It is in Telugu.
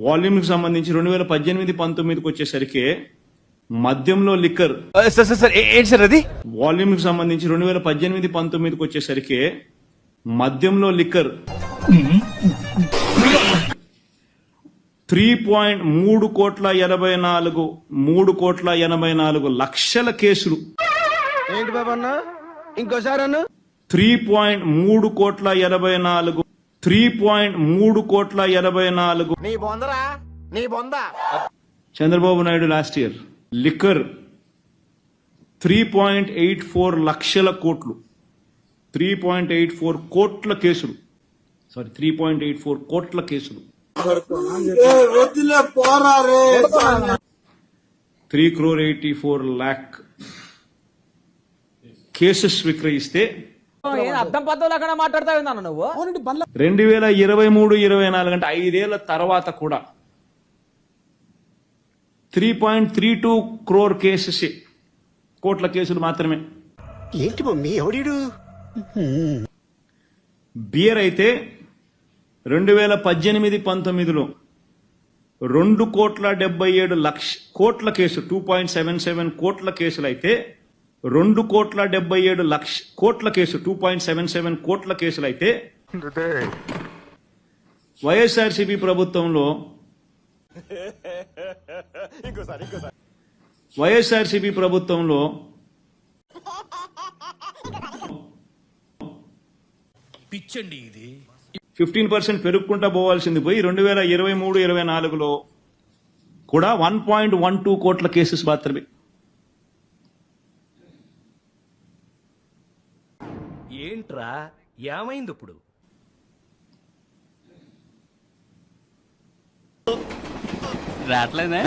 వాల్యూమ్ కి సంబంధించి 2018-19కి వచ్చేసరికి మద్యంలో లిక్కర్ ఏంటి సార్ అది? వాల్యూమ్ కి సంబంధించి 2018-19కి వచ్చేసరికి మద్యంలో లిక్కర్ 3,84 కేసులు. ఏంటి బాబన్న ఇంకోసారి అన్న 3,84 నీ బొందరా నీ బొంద Chandrababu Naidu last year liquor 3.84 లక్షల కోట్లు, 3.84 కోట్ల కేసులు, 3.84 కోట్ల కేసులు, 3,84 కేసెస్ విక్రయిస్తే అర్థం పద్ధతులు అక్కడ మాట్లాడతావు నువ్వు. 2023-24 అంటే 5 ఏళ్ల తర్వాత కూడా 3.32 crore కేసెస్, కోట్ల కేసులు మాత్రమే. ఏంటి మమ్మీ ఎవడీడు? బియర్ అయితే 2018-19లో 2,77 కోట్ల కేసు, 2.77 కోట్ల కేసులు అయితే 2,77 కోట్ల కేసు, 2.77 కోట్ల కేసులు అయితే వైఎస్ఆర్సీపీ ప్రభుత్వంలో వైఎస్ఆర్సీపీ ప్రభుత్వంలో 15% పెరుగుకుంటా పోవాల్సింది పోయి 2023-24లో కూడా 1.12 కోట్ల కేసెస్ మాత్రమే. ఏంట్రా ఏమైంది ఇప్పుడు? రావట్లేదా?